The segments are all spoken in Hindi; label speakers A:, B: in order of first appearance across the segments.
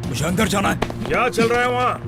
A: मुझे अंदर जाना है।
B: क्या चल रहा है वहाँ?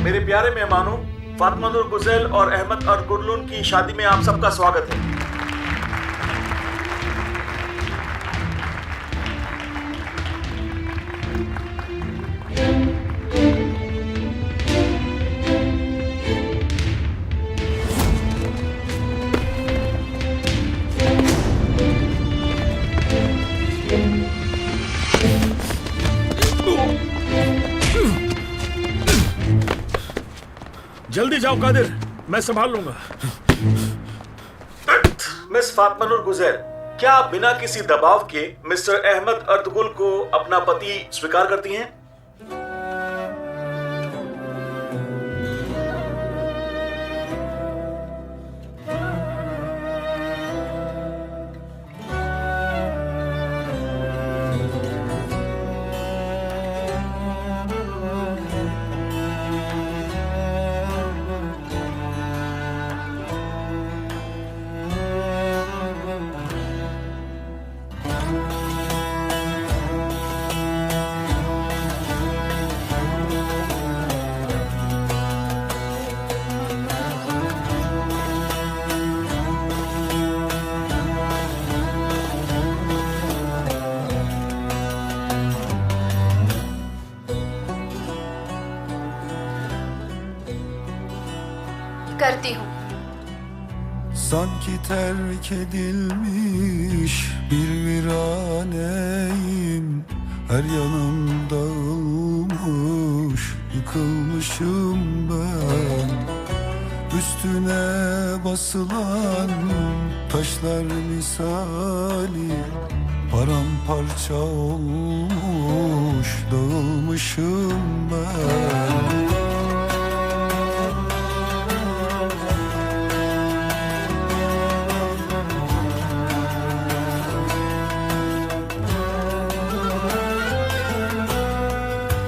C: मेरे प्यारे मेहमानों, फातिमा नूर गुजैल और अहमद अर्तुगरुल की शादी में आप सबका स्वागत है।
B: जल्दी जाओ कादिर, मैं संभाल लूंगा।
C: मिस फातिमा नूर गुजैल, क्या आप बिना किसी दबाव के मिस्टर अहमद अर्तुगरुल को अपना पति स्वीकार करती हैं?
D: करती हूँ।
E: Sanki terk edilmiş bir viraneyim. Her yanım dağılmış, yıkılmışım ben. Üstüne basılan taşlar misali, paramparça olmuş, dağılmışım ben.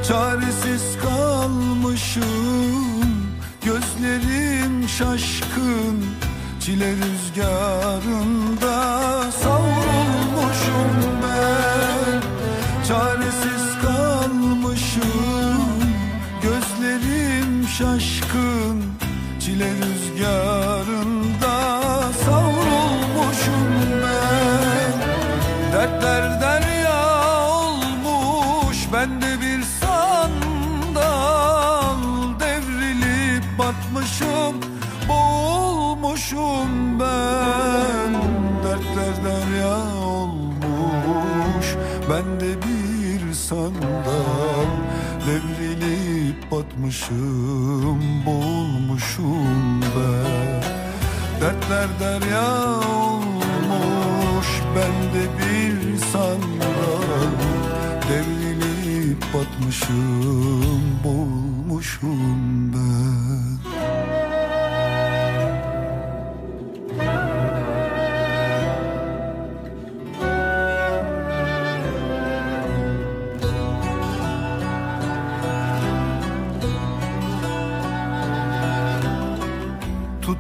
E: Çaresiz kalmışım, gözlerim şaşkın, çile rüzgarında savrulmuşum ben. Çaresiz kalmışım, gözlerim şaşkın, çile rüzgarında savrulmuşum ben. Dertler derya olmuş, ben de bir sandal, devrilip batmışım, boğulmuşum ben. Dertler derya olmuş, ben de bir sandal, devrilip batmışım, boğulmuşum ben. Dertler derya olmuş, ben de bir sandal, devrilip batmışım, boğulmuşum ben.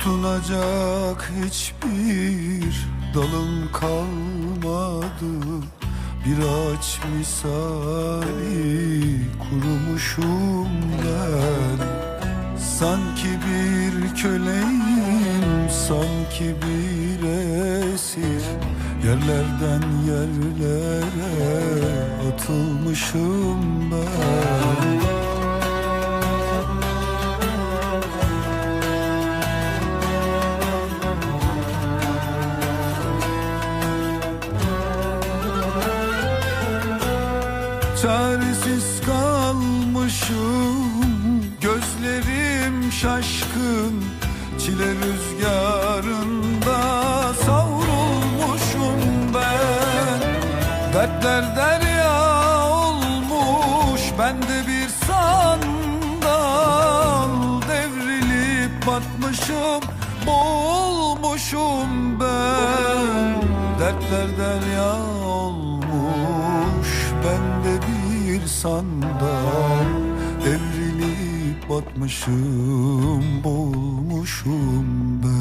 E: Tutunacak hiçbir dalım kalmadı. Bir ağaç misali kurumuşum ben. Sanki bir köleyim, sanki bir esir. Yerlerden yerlere atılmışım ben. Çaresiz kalmışım, gözlerim şaşkın. Çile rüzgarında savrulmuşum ben. Dertler derya olmuş, ben de bir sandal. Devrilip batmışım, boğulmuşum ben. Dertler derya olmuş, ben de bir sandal. Devrilip batmışım, boğulmuşum ben.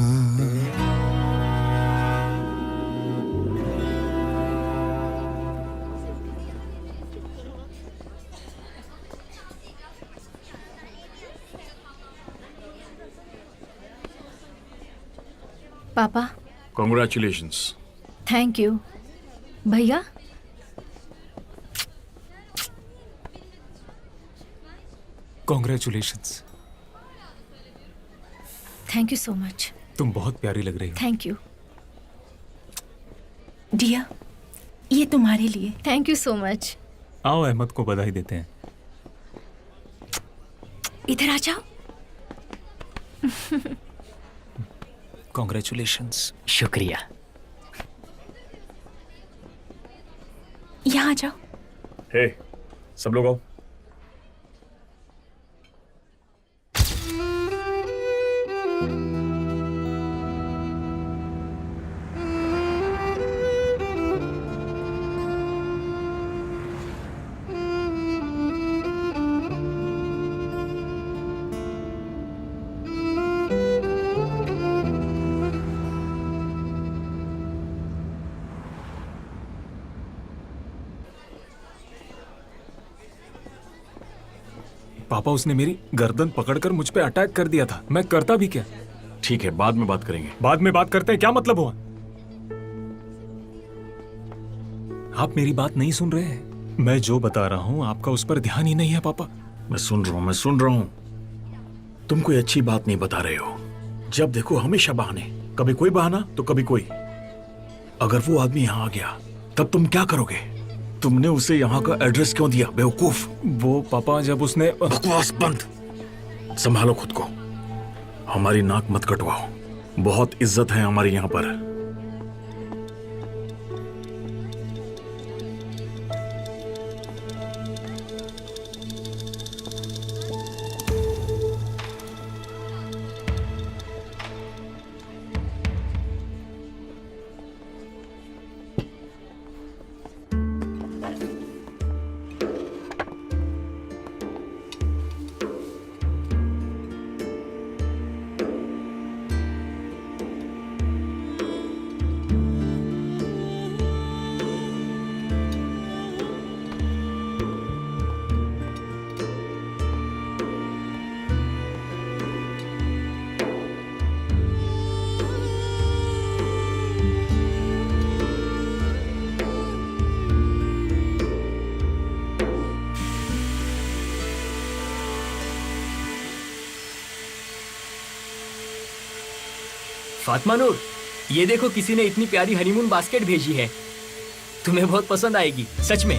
A: पापा
B: Congratulations.
A: Thank you. भैया
D: congratulations.
A: Thank you so much.
D: तुम बहुत प्यारी लग रही हो।
A: Thank you.
F: डिया, ये तुम्हारे लिए।
A: Thank you so much.
D: आओ अहमद को बधाई देते हैं।
F: इधर आ जाओ।
D: कॉन्ग्रेचुलेशंस।
G: शुक्रिया।
F: यहाँ आ जाओ।
B: हे, सब लोग आओ।
D: पापा, उसने मेरी गर्दन पकड़कर मुझ पे अटैक कर दिया था। मैं करता भी क्या?
C: ठीक है, बाद में बात करेंगे।
D: बाद में बात करते हैं, क्या मतलब हुआ? आप मेरी बात नहीं सुन रहे हैं। मैं जो बता रहा हूं आपका उस पर ध्यान ही नहीं है पापा।
C: मैं सुन रहा हूँ। तुम कोई अच्छी बात नहीं बता रहे हो। जब देखो हमेशा बहाने, कभी कोई बहाना तो कभी कोई। अगर वो आदमी यहाँ आ गया तब तुम क्या करोगे? तुमने उसे यहाँ का एड्रेस क्यों दिया, बेवकूफ?
D: वो पापा, जब उसने
C: बकवास बंद। संभालो खुद को, हमारी नाक मत कटवाओ। बहुत इज्जत है हमारी यहाँ पर।
G: फातिमा नूर, ये देखो किसी ने इतनी प्यारी हनीमून बास्केट भेजी है। तुम्हें बहुत पसंद आएगी, सच में।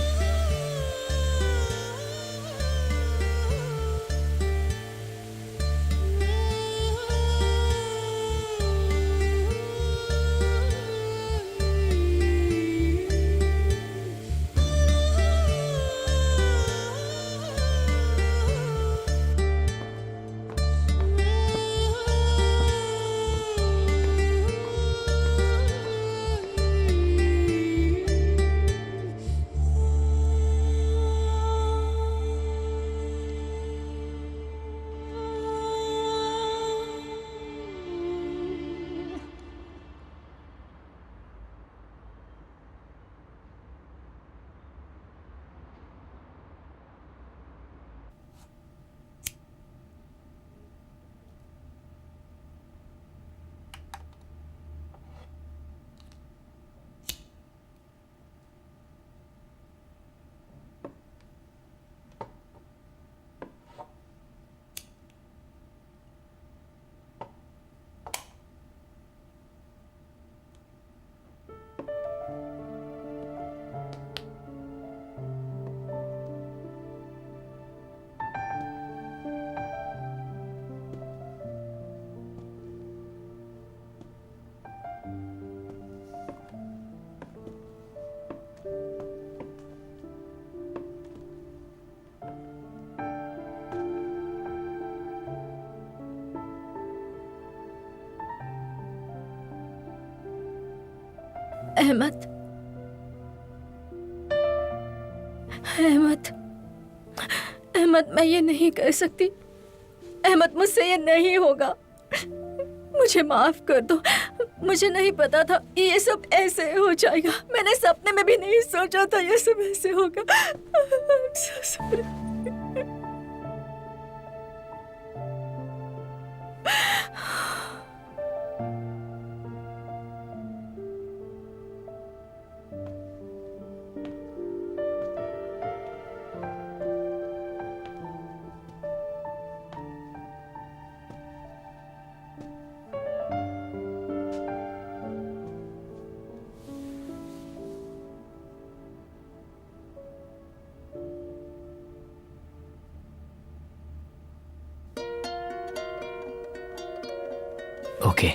A: अहमद, अहमद, अहमद, मैं ये नहीं कर सकती। अहमद, मुझसे ये नहीं होगा। मुझे माफ कर दो। मुझे नहीं पता था ये सब ऐसे हो जाएगा। मैंने सपने में भी नहीं सोचा था ये सब ऐसे होगा। I'm so sorry.
G: Okay,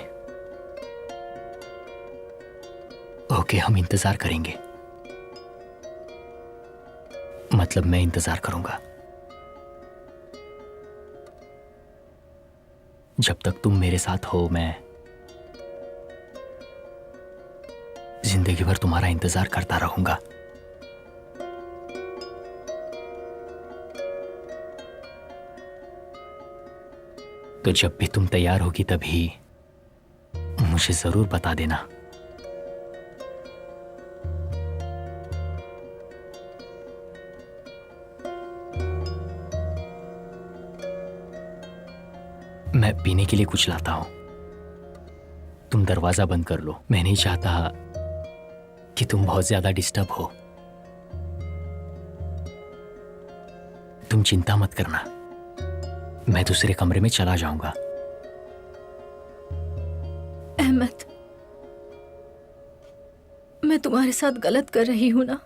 G: okay, हम इंतजार करेंगे। मतलब मैं इंतजार करूंगा जब तक तुम मेरे साथ हो। मैं जिंदगी भर तुम्हारा इंतजार करता रहूंगा। तो जब भी तुम तैयार होगी तभी मुझे जरूर बता देना। मैं पीने के लिए कुछ लाता हूं। तुम दरवाजा बंद कर लो। मैं नहीं चाहता कि तुम बहुत ज्यादा डिस्टर्ब हो। तुम चिंता मत करना, मैं दूसरे कमरे में चला जाऊंगा।
A: अहमद, मैं तुम्हारे साथ गलत कर रही हूं ना?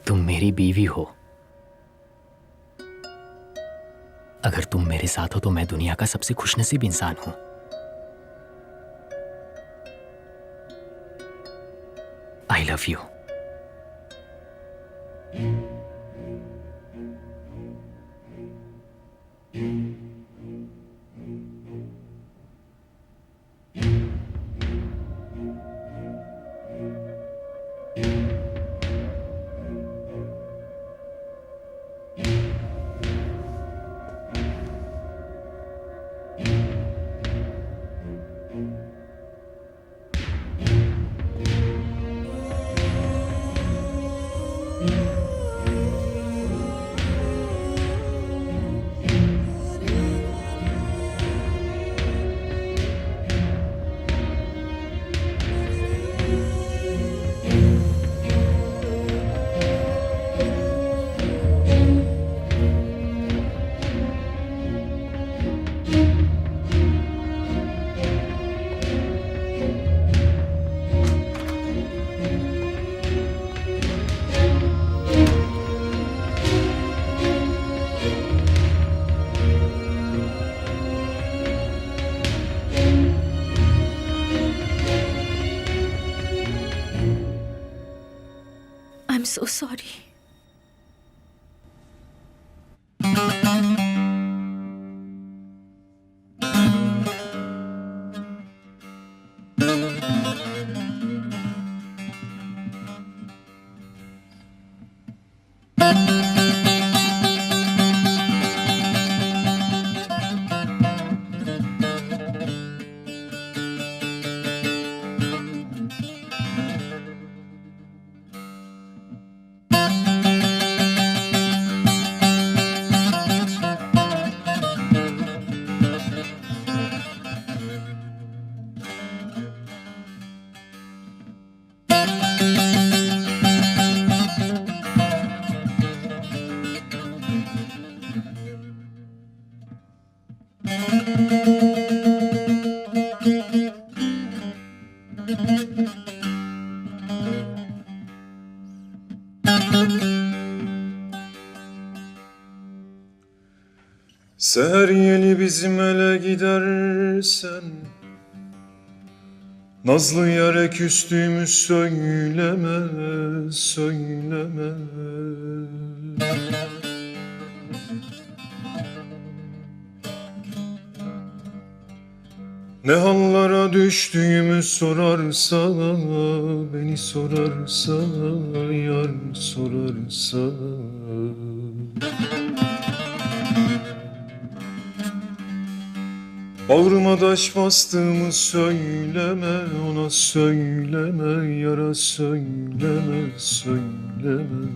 G: तुम मेरी बीवी हो। अगर तुम मेरे साथ हो तो मैं दुनिया का सबसे खुशनसीब इंसान हूं। I love you. I'm so sorry.
H: Seher yeni bizim ele gidersen
E: Nazlı yare küstüğümü söyleme, söyleme. Ne hallara düştüğümü sorarsa, beni sorarsa, yar sorarsa. Bağrıma taş bastığımı söyleme, ona söyleme, yara söyleme, söyleme.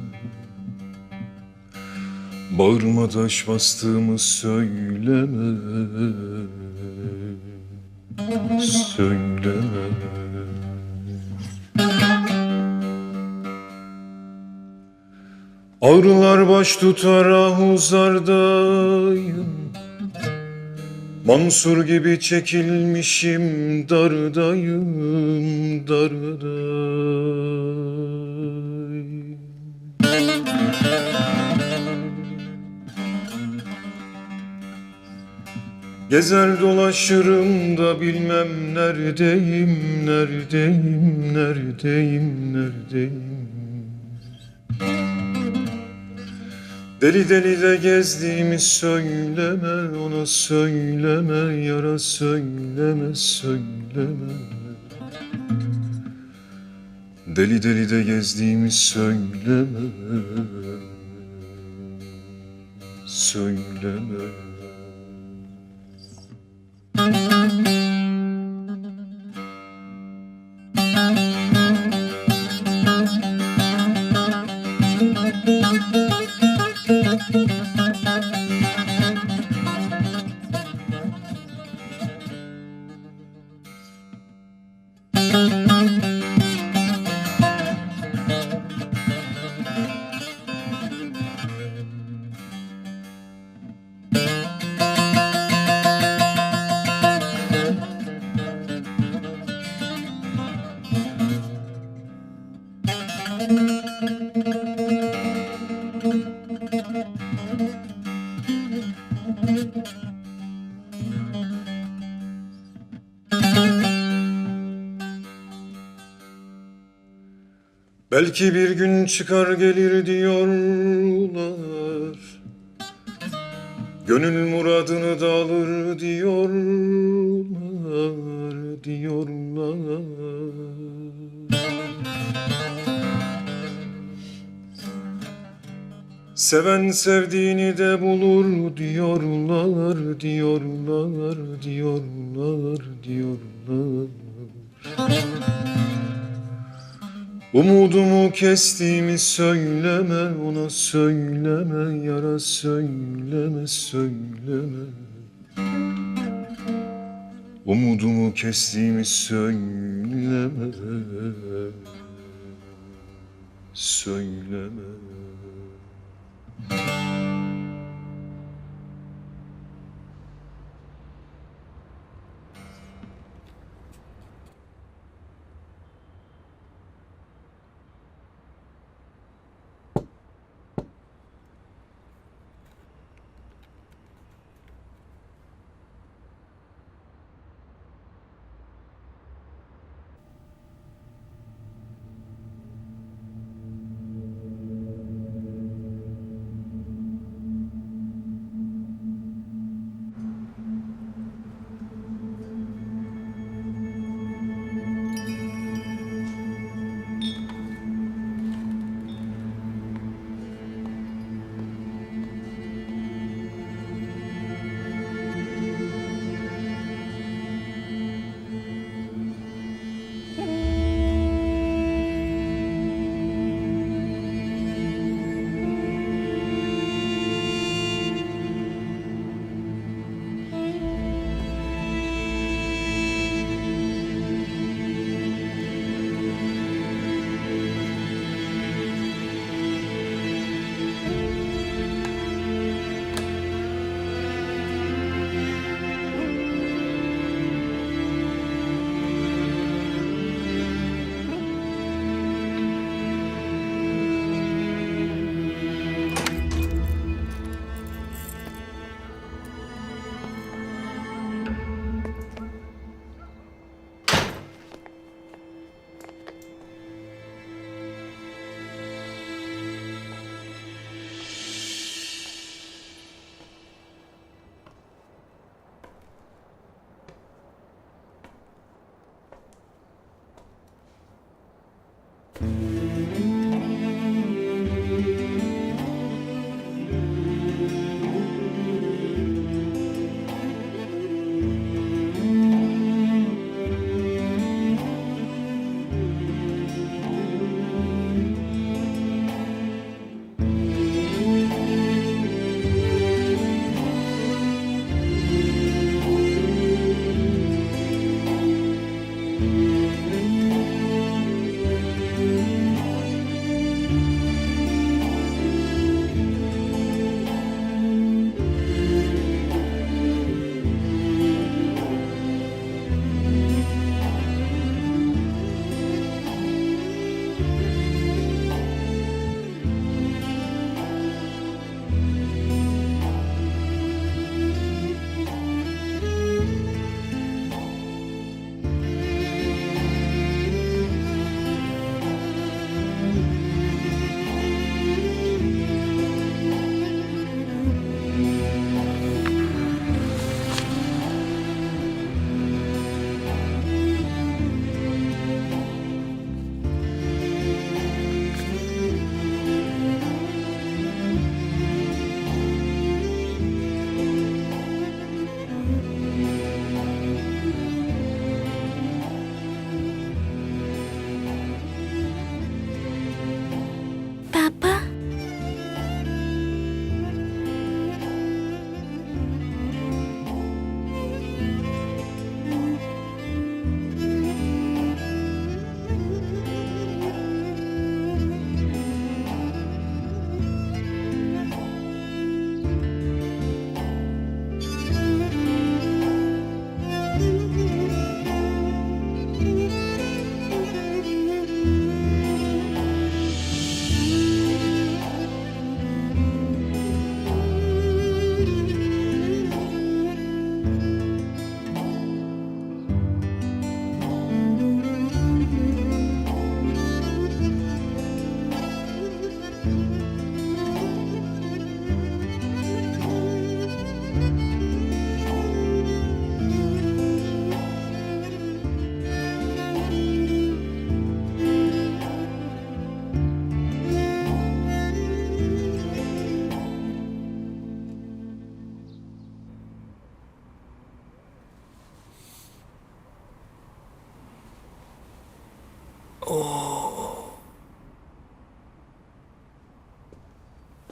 E: Bağrıma taş bastığımı söyleme, söyleme. Ağrılar baş tutar ahuzardayım. Mansur gibi çekilmişim dardayım, dardayım. Gezer dolaşırım da bilmem neredeyim, neredeyim, neredeyim, neredeyim. Deli deli de gezdiğimi söyleme, ona söyleme, yara söyleme, söyleme. Deli deli de gezdiğimi söyleme, söyleme. Belki bir gün çıkar gelir diyorlar. Gönül muradını da alır diyorlar, diyorlar. Seven sevdiğini de bulur diyorlar, diyorlar, diyorlar, diyorlar. Umudumu kestiğimi söyleme, ona söyleme, yara söyleme, söyleme. Umudumu kestiğimi söyleme, söyleme.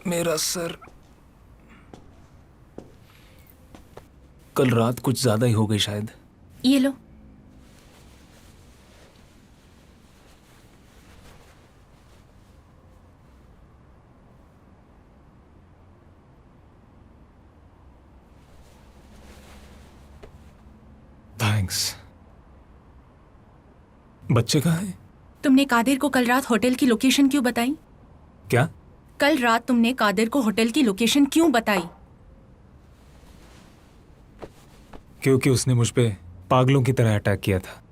D: मेरा सर। कल रात कुछ ज्यादा ही हो गई शायद।
F: ये लो।
D: थैंक्स। बच्चे कहाँ हैं?
F: तुमने कादिर को कल रात होटल की लोकेशन क्यों बताई?
D: क्या?
F: कल रात तुमने कादिर को होटल की लोकेशन क्यों बताई?
D: क्योंकि उसने मुझ पे पागलों की तरह अटैक किया था।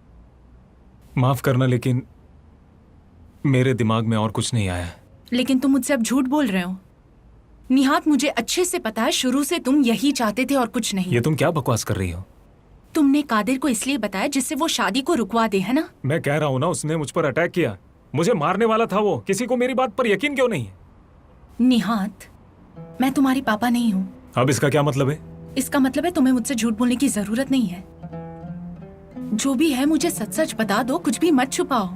D: माफ करना, लेकिन मेरे दिमाग में और कुछ नहीं आया।
F: लेकिन तुम मुझसे अब झूठ बोल रहे हो। निहात, मुझे अच्छे से पता है शुरू से तुम यही चाहते थे और कुछ नहीं।
D: ये तुम क्या बकवास कर रही हो?
F: तुमने कादिर को इसलिए बताया जिससे वो शादी को रुकवा दे, है ना?
D: मैं कह रहा हूं ना, उसने मुझ पर अटैक किया, मुझे मारने वाला था वो। किसी को मेरी बात पर यकीन क्यों नहीं है?
F: निहात, मैं तुम्हारी पापा नहीं हूँ।
D: अब इसका क्या मतलब है?
F: इसका मतलब है तुम्हें मुझसे झूठ बोलने की जरूरत नहीं है। जो भी है मुझे सच सच बता दो, कुछ भी मत छुपाओ।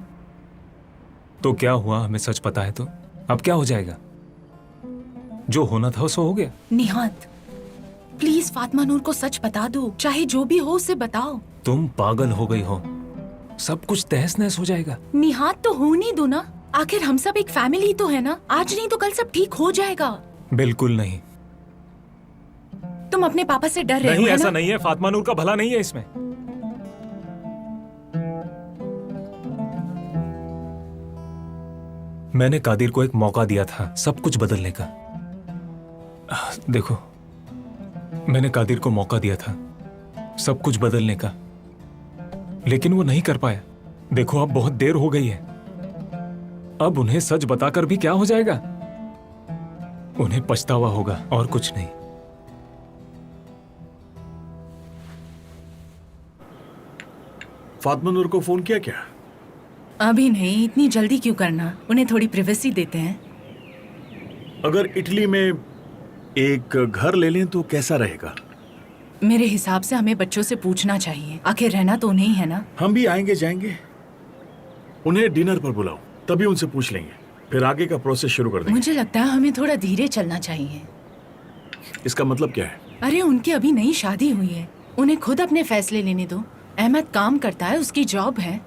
D: तो क्या हुआ? हमें सच पता है तो अब क्या हो जाएगा? जो होना था सो हो गया।
F: निहात, प्लीज फातिमा नूर को सच बता दो, चाहे जो भी हो उसे बताओ।
D: तुम पागल हो गई हो, सब कुछ तहस नहस हो जाएगा।
F: निहात, तो होने दो ना, आखिर हम सब एक फैमिली तो है ना। आज नहीं तो कल सब ठीक हो जाएगा।
D: बिल्कुल नहीं।
F: तुम अपने पापा से डर रहे हो,
D: नहीं,
F: है
D: ऐसा
F: ना?
D: नहीं है। फातिमा नूर का भला नहीं है इसमें। मैंने कादिर को एक मौका दिया था सब कुछ बदलने का। देखो, मैंने कादिर को मौका दिया था सब कुछ बदलने का, लेकिन वो नहीं कर पाया। देखो, अब बहुत देर हो गई है। अब उन्हें सच बताकर भी क्या हो जाएगा? उन्हें पछतावा होगा और कुछ नहीं।
C: फातिमा नूर को फोन किया क्या?
F: अभी नहीं, इतनी जल्दी क्यों करना? उन्हें थोड़ी प्राइवेसी देते हैं।
C: अगर इटली में एक घर ले लें तो कैसा रहेगा?
F: मेरे हिसाब से हमें बच्चों से पूछना चाहिए, आखिर रहना तो उन्हें ही है ना।
C: हम भी आएंगे जाएंगे। उन्हें डिनर पर बुलाओ, तभी उनसे पूछ लेंगे, फिर आगे का प्रोसेस शुरू कर देंगे।
F: मुझे लगता है हमें थोड़ा धीरे चलना चाहिए।
C: इसका मतलब क्या है?
F: अरे, उनकी अभी नई शादी हुई है, उन्हें खुद अपने फैसले लेने दो। अहमद काम करता है, उसकी जॉब है।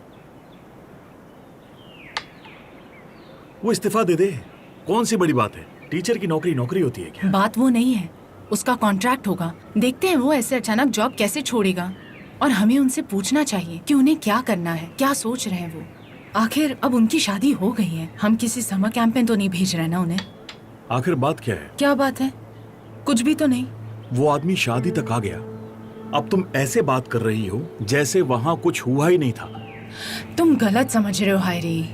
C: वो इस्तीफा दे दे, कौन सी बड़ी बात है? टीचर की नौकरी नौकरी होती है क्या?
F: बात वो नहीं है, उसका कॉन्ट्रैक्ट होगा। देखते हैं वो ऐसे अचानक जॉब कैसे छोड़ेगा। और हमें उनसे पूछना चाहिए कि उन्हें क्या करना है, क्या सोच रहे हैं वो। आखिर अब उनकी शादी हो गई है, हम किसी समर कैंप में तो नहीं भेज रहे ना उन्हें।
C: आखिर बात क्या है?
F: क्या बात है? कुछ भी तो नहीं।
C: वो आदमी शादी तक आ गया, अब तुम ऐसे बात कर रही हो जैसे वहां कुछ हुआ ही नहीं था।
F: तुम गलत समझ रहे हो हायरी।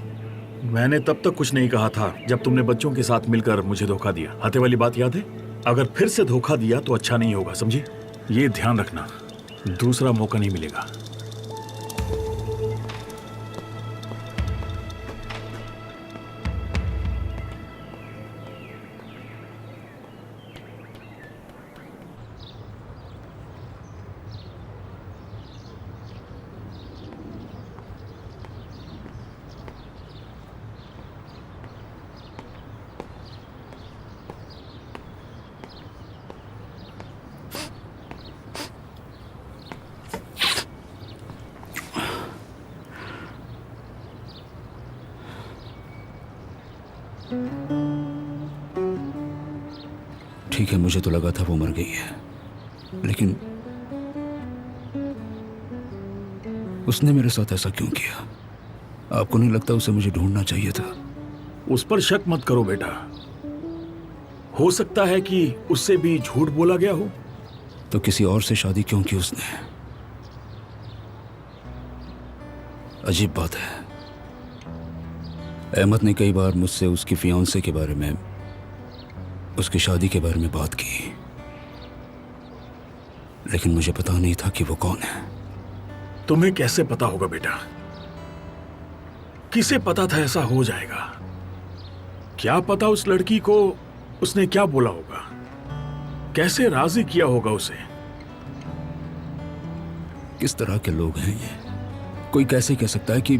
C: मैंने तब तक कुछ नहीं कहा था जब तुमने बच्चों के साथ मिलकर मुझे धोखा दिया। हाथे वाली बात याद है? अगर फिर से धोखा दिया तो अच्छा नहीं होगा, समझे? ये ध्यान रखना, दूसरा मौका नहीं मिलेगा।
H: ठीक है, मुझे तो लगा था वो मर गई है, लेकिन उसने मेरे साथ ऐसा क्यों किया? आपको नहीं लगता उसे मुझे ढूंढना चाहिए था?
C: उस पर शक मत करो बेटा, हो सकता है कि उससे भी झूठ बोला गया हो।
H: तो किसी और से शादी क्यों की उसने? अजीब बात है। अहमद ने कई बार मुझसे उसकी फियांसे के बारे में, उसकी शादी के बारे में बात की, लेकिन मुझे पता नहीं था कि वो कौन है।
C: तुम्हें कैसे पता होगा बेटा? किसे पता था ऐसा हो जाएगा? क्या पता उस लड़की को उसने क्या बोला होगा, कैसे राजी किया होगा उसे।
H: किस तरह के लोग हैं ये? कोई कैसे कह सकता है कि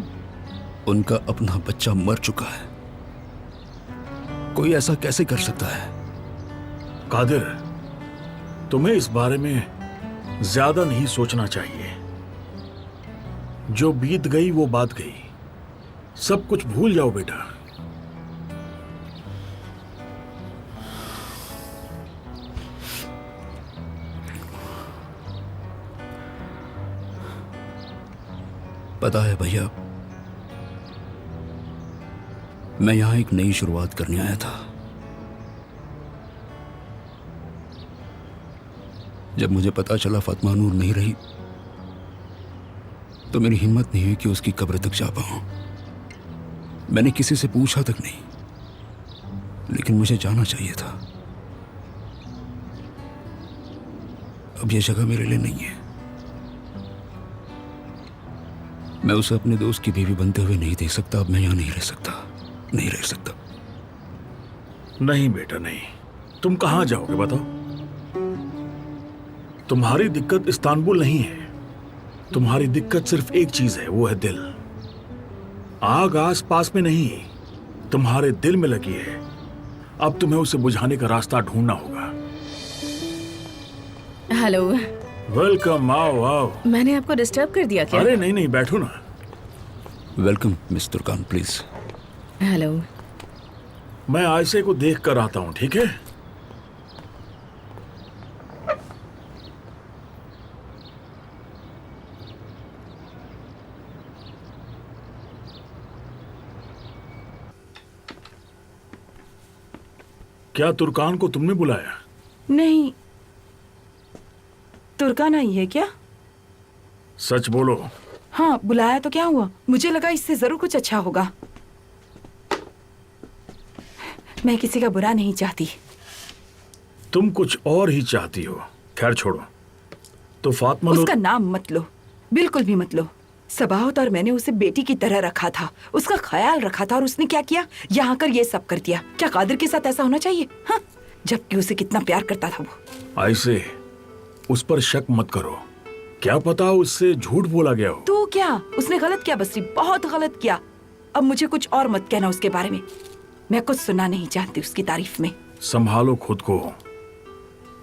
H: उनका अपना बच्चा मर चुका है। कोई ऐसा कैसे कर सकता है?
C: कादिर, तुम्हें इस बारे में ज्यादा नहीं सोचना चाहिए। जो बीत गई वो बात गई, सब कुछ भूल जाओ बेटा।
H: पता है भैया, मैं यहां एक नई शुरुआत करने आया था। जब मुझे पता चला फातिमा नूर नहीं रही तो मेरी हिम्मत नहीं हुई कि उसकी कब्र तक जा पाऊं। मैंने किसी से पूछा तक नहीं, लेकिन मुझे जाना चाहिए था। अब यह जगह मेरे लिए नहीं है। मैं उसे अपने दोस्त की बीवी बनते हुए नहीं देख सकता। अब मैं यहां नहीं रह सकता, नहीं रह सकता।
C: नहीं बेटा नहीं, तुम कहां जाओगे बताओ? तुम्हारी दिक्कत इस्तांबुल नहीं है। तुम्हारी दिक्कत सिर्फ एक चीज है, वो है दिल। आग आस पास में नहीं, तुम्हारे दिल में लगी है। अब तुम्हें उसे बुझाने का रास्ता ढूंढना होगा।
A: हेलो,
C: वेलकम, आओ आओ।
A: मैंने आपको डिस्टर्ब कर दिया क्या?
C: अरे नहीं नहीं, बैठो ना।
H: Welcome miss Turkan, please.
A: Hello.
C: मैं आयशे को देख कर आता हूं, ठीक है? क्या तुर्कान को तुमने बुलाया?
I: नहीं, तुर्कान आई है क्या?
C: सच बोलो।
I: हाँ, बुलाया तो क्या हुआ? मुझे लगा इससे जरूर कुछ अच्छा होगा। मैं किसी का बुरा नहीं चाहती।
C: तुम कुछ और ही चाहती हो। खैर छोड़ो। तो फातिमा नूर,
I: उसका नाम मत लो, बिल्कुल भी मत लो। सबाहत और मैंने उसे बेटी की तरह रखा था, उसका ख्याल रखा था, और उसने क्या किया? यहाँ कर ये सब कर दिया। क्या कादिर के साथ ऐसा होना चाहिए? हाँ, जबकि उसे कितना प्यार करता था वो।
C: ऐसे उस पर शक मत करो। क्या पता उससे झूठ बोला गया हो।
I: तो क्या उसने गलत किया? बसरी, बहुत गलत किया। अब मुझे कुछ और मत कहना उसके बारे में। मैं कुछ सुनना नहीं चाहती उसकी तारीफ में।
C: संभालो खुद को,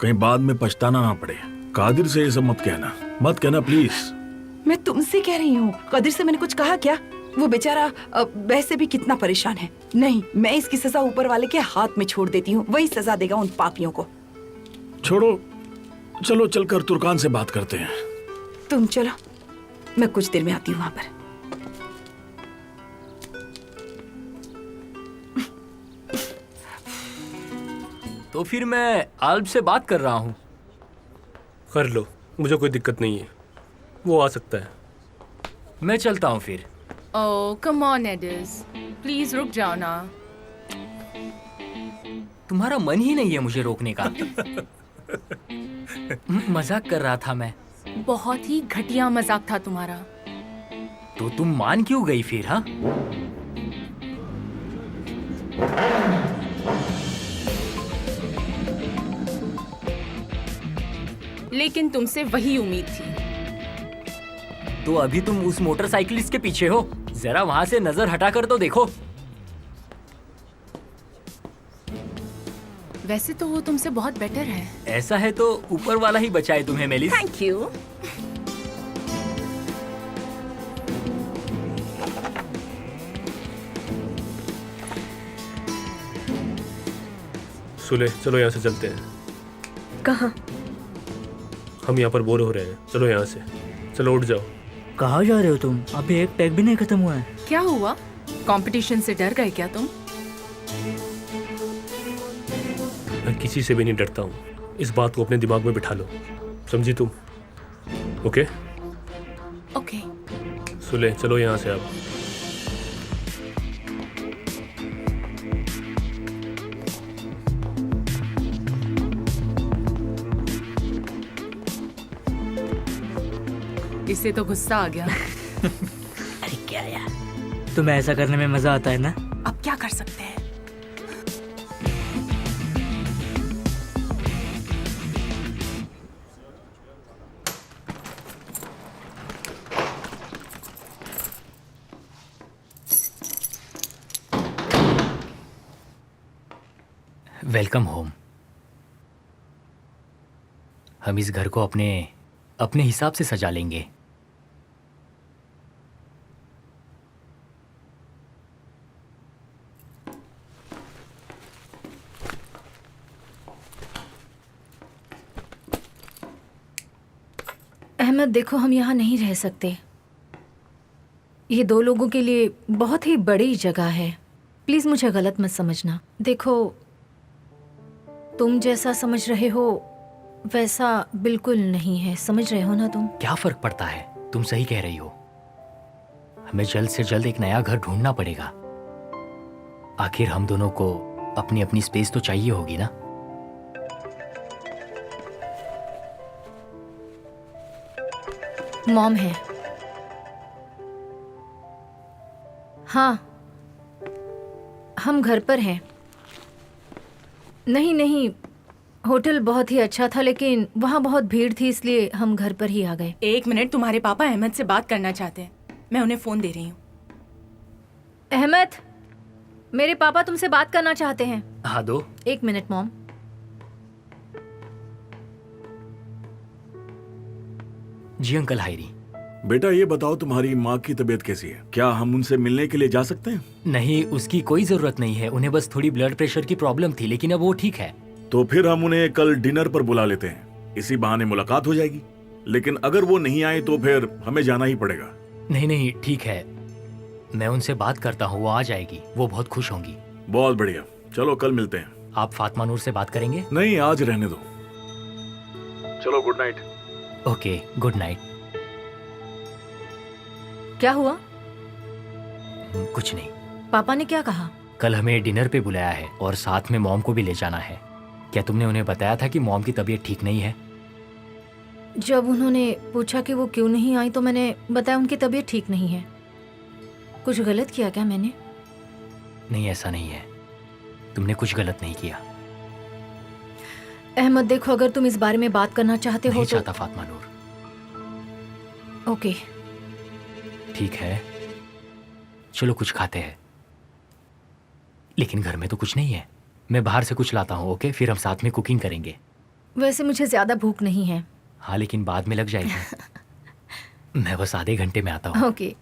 C: कहीं बाद में पछताना ना पड़े। कादिर से ये सब मत कहना प्लीज।
I: मैं तुमसे कह रही हूँ, कादिर से मैंने कुछ कहा क्या? वो बेचारा वैसे भी कितना परेशान है। नहीं, मैं इसकी सजा ऊपर वाले के हाथ में छोड़ देती हूँ। वही सजा देगा उन पापियों को।
C: छोड़ो, चलो चलकर तुर्कान से बात करते हैं।
I: तुम चलो, मैं कुछ देर में आती हूँ वहां पर।
G: तो फिर मैं आल्ब से बात कर रहा हूँ।
J: कर लो, मुझे कोई दिक्कत नहीं है, वो आ सकता है।
G: मैं चलता हूँ फिर।
F: ओह कम ऑन एडिस, प्लीज रुक जाओ ना।
G: तुम्हारा मन ही नहीं है मुझे रोकने का। मजाक कर रहा था मैं।
F: बहुत ही घटिया मजाक था तुम्हारा।
G: तो तुम मान क्यों गई फिर? हाँ,
F: लेकिन तुमसे वही उम्मीद थी।
G: तो अभी तुम उस मोटरसाइकिलिस्ट के पीछे हो। जरा वहां से नजर हटाकर तो देखो।
F: वैसे तो वो तुमसे बहुत बेटर है।
G: ऐसा है तो ऊपर वाला ही बचाए तुम्हें मेलिस।
F: Thank you.
J: सुले, चलो यहाँ से चलते हैं।
A: कहाँ?
J: हम यहाँ पर बोर हो रहे हैं, चलो यहाँ से। चलो उठ जाओ।
K: कहाँ जा रहे हो तुम? अभी एक टैग भी नहीं खत्म हुआ है।
F: क्या हुआ? कंपटीशन से डर गए क्या तुम?
J: मैं किसी से भी नहीं डरता हूँ। इस बात को अपने दिमाग में बिठा लो, समझी तुम? ओके?
F: ओके।
J: सुले, चलो यहाँ से आप।
F: इससे तो गुस्सा आ गया।
K: अरे क्या यार, तुम्हें ऐसा करने में मजा आता है ना?
F: अब क्या कर सकते हैं?
G: Welcome home. हम इस घर को अपने अपने हिसाब से सजा लेंगे।
A: अहमद देखो, हम यहाँ नहीं रह सकते। ये 2 लोगों के लिए बहुत ही बड़ी जगह है। प्लीज मुझे गलत मत समझना। देखो, तुम जैसा समझ रहे हो वैसा बिल्कुल नहीं है। समझ रहे हो ना तुम?
G: क्या फर्क पड़ता है, तुम सही कह रही हो। हमें जल्द से जल्द एक नया घर ढूंढना पड़ेगा। आखिर हम दोनों को अपनी अपनी स्पेस तो चाहिए होगी ना।
A: मॉम है। हाँ, हम घर पर हैं। नहीं, होटल बहुत ही अच्छा था लेकिन वहाँ बहुत भीड़ थी, इसलिए हम घर पर ही आ गए।
F: 1 मिनट, तुम्हारे पापा अहमद से बात करना चाहते हैं। मैं उन्हें फोन दे रही हूँ।
A: अहमद, मेरे पापा तुमसे बात करना चाहते हैं।
G: हाँ दो।
A: 1 मिनट मॉम।
G: जी अंकल हायरी।
C: बेटा ये बताओ, तुम्हारी माँ की तबीयत कैसी है? क्या हम उनसे मिलने के लिए जा सकते हैं?
G: नहीं, उसकी कोई जरूरत नहीं है। उन्हें बस थोड़ी ब्लड प्रेशर की प्रॉब्लम थी, लेकिन अब वो ठीक है।
C: तो फिर हम उन्हें कल डिनर पर बुला लेते हैं। इसी बहाने मुलाकात हो जाएगी। लेकिन अगर वो नहीं आए तो फिर हमें जाना ही पड़ेगा।
G: नहीं, ठीक है, मैं उनसे बात करता हूँ, वो आ जाएगी। वो बहुत खुश होंगी।
C: बहुत बढ़िया, चलो कल मिलते हैं।
G: आप फातिमा नूर से बात करेंगे?
C: नहीं, आज रहने दो। चलो, good night.
G: Okay, good night.
A: क्या हुआ?
G: कुछ नहीं।
A: पापा ने क्या कहा?
G: कल हमें डिनर पे बुलाया है और साथ में मॉम को भी ले जाना है। क्या तुमने उन्हें बताया था कि मॉम की तबीयत ठीक नहीं है?
A: जब उन्होंने पूछा कि वो क्यों नहीं आई तो मैंने बताया उनकी तबीयत ठीक नहीं है। कुछ गलत किया क्या मैंने?
G: नहीं, ऐसा नहीं है। तुमने कुछ गलत नहीं किया।
A: अहमद देखो, अगर तुम इस बारे में बात करना चाहते हो
G: नहीं
A: तो
G: चाहता फातिमा नूर।
A: ओके,
G: ठीक है, चलो कुछ खाते हैं। लेकिन घर में तो कुछ नहीं है। मैं बाहर से कुछ लाता हूँ। ओके, फिर हम साथ में कुकिंग करेंगे।
A: वैसे मुझे ज्यादा भूख नहीं है।
G: हाँ, लेकिन बाद में लग जाएगी। मैं बस आधे घंटे में आता हूँ।
A: ओके।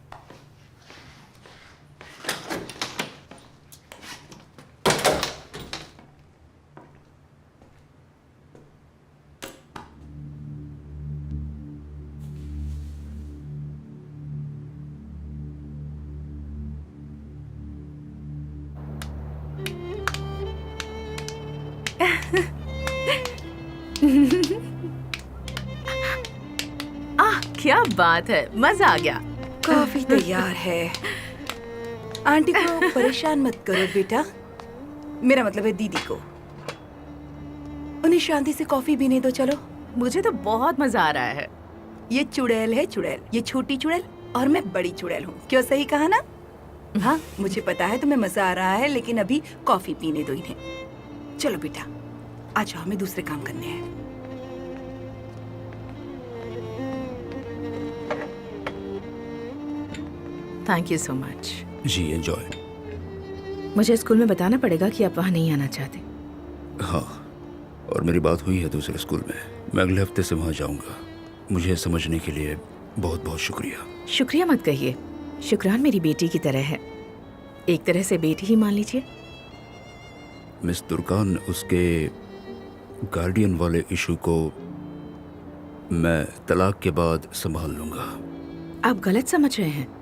F: क्या बात है, मजा आ गया।
I: कॉफी तैयार है। आंटी को परेशान मत करो बेटा। मेरा मतलब है दीदी को। उन्हें शांति से कॉफी पीने दो। चलो।
F: मुझे तो बहुत मजा आ रहा है।
I: ये चुड़ैल है, चुड़ैल। ये छोटी चुड़ैल और मैं बड़ी चुड़ैल हूँ। क्यों, सही कहा ना? हाँ, मुझे पता है तुम्हें मजा आ रहा है, लेकिन अभी कॉफी पीने दो इन्हें। चलो बेटा, आ जाओ, हमें दूसरे काम करने हैं।
F: Thank you so much.
H: जी, एंजॉय।
F: मुझे स्कूल में बताना पड़ेगा कि आप वहाँ नहीं आना चाहते।
H: हाँ, और मेरी बात हुई है दूसरे स्कूल में। मैं अगले हफ्ते से वहाँ जाऊँगा। मुझे समझने के लिए बहुत बहुत शुक्रिया।
F: शुक्रिया मत कहिए। शुक्रान मेरी बेटी की तरह है। एक तरह से बेटी ही मान लीजिए।
H: मिस दुर्गान, उसके गार्डियन वाले इशू को मैं तलाक के बाद संभाल लूँगा।
F: आप गलत समझ रहे हैं।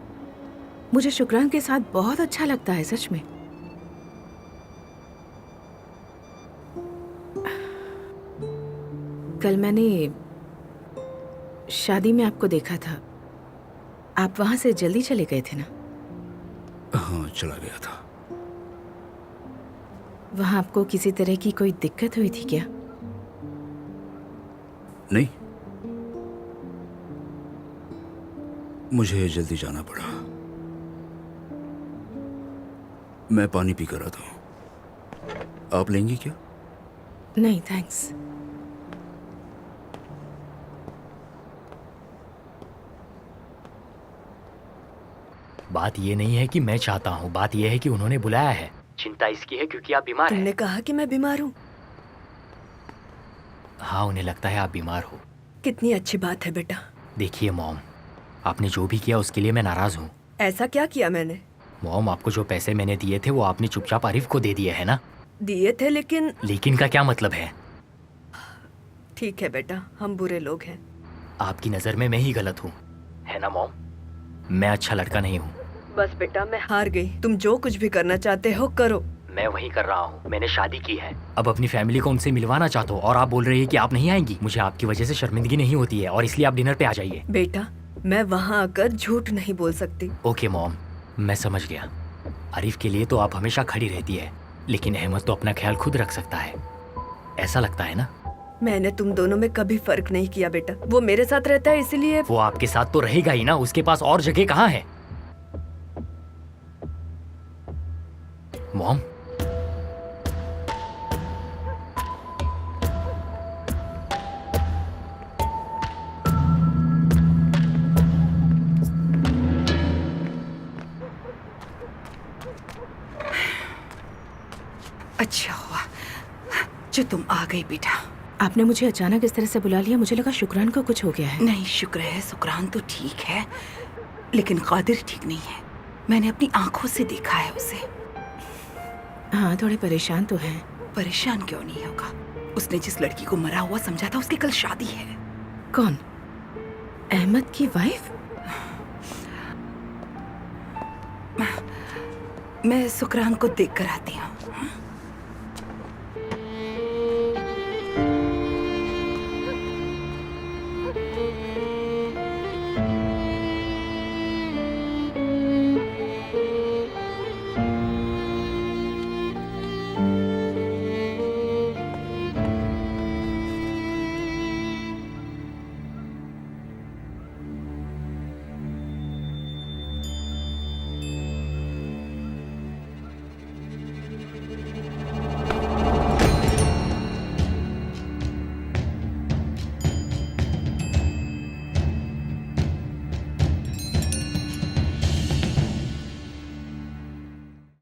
F: मुझे शुक्रान के साथ बहुत अच्छा लगता है, सच में। कल मैंने शादी में आपको देखा था। आप वहां से जल्दी चले गए थे ना?
H: हाँ, चला गया था।
F: वहां आपको किसी तरह की कोई दिक्कत हुई थी क्या?
H: नहीं, मुझे जल्दी जाना पड़ा। मैं पानी पी कर आता हूँ। आप लेंगी क्या?
F: नहीं, थैंक्स।
G: बात ये नहीं है कि मैं चाहता हूँ, बात ये है कि उन्होंने बुलाया है। चिंता इसकी है क्योंकि आप बीमार
A: तुमने
G: हैं।
A: कहा कि मैं बीमार हूँ।
G: हाँ, उन्हें लगता है आप बीमार हो।
A: कितनी अच्छी बात है बेटा।
G: देखिए मॉम, आपने जो भी किया उसके लिए मैं नाराज हूँ।
A: ऐसा क्या किया मैंने?
G: मॉम, आपको जो पैसे मैंने दिए थे वो आपने चुपचाप आरिफ को दे दिए है ना?
A: दिए थे लेकिन।
G: लेकिन का क्या मतलब है?
A: ठीक है बेटा, हम बुरे लोग हैं।
G: आपकी नजर में मैं ही गलत हूँ, है ना मॉम? मैं अच्छा लड़का नहीं हूँ।
A: बस बेटा, मैं हार गई। तुम जो कुछ भी करना चाहते हो करो।
G: मैं वही कर रहा हूँ। मैंने शादी की है, अब अपनी फैमिली को उनसे मिलवाना चाहता हूँ और आप बोल रही है कि आप नहीं आएंगी। मुझे आपकी वजह से शर्मिंदगी नहीं होती है और इसलिए आप डिनर पे आ जाइए।
A: बेटा, मैं वहाँ आकर झूठ नहीं बोल सकती।
G: ओके मॉम, मैं समझ गया। आरिफ के लिए तो आप हमेशा खड़ी रहती है, लेकिन अहमद तो अपना ख्याल खुद रख सकता है, ऐसा लगता है ना?
A: मैंने तुम दोनों में कभी फर्क नहीं किया बेटा। वो मेरे साथ रहता है इसलिए।
G: वो आपके साथ तो रहेगा ही ना, उसके पास और जगह कहाँ है? मॉम,
I: अच्छा हुआ जो तुम आ गई बेटा।
F: आपने मुझे अचानक इस तरह से बुला लिया, मुझे लगा शुक्रान को कुछ हो गया है।
I: नहीं, शुक्र है शुक्रान तो ठीक है, लेकिन कादिर ठीक नहीं है। मैंने अपनी आंखों से देखा है उसे।
F: हाँ, थोड़े परेशान तो हैं।
I: परेशान क्यों नहीं होगा? उसने जिस लड़की को मरा हुआ समझा था उसकी कल शादी है।
F: कौन? अहमद की वाइफ?
I: मैं शुक्रान को देख कर आती हूँ।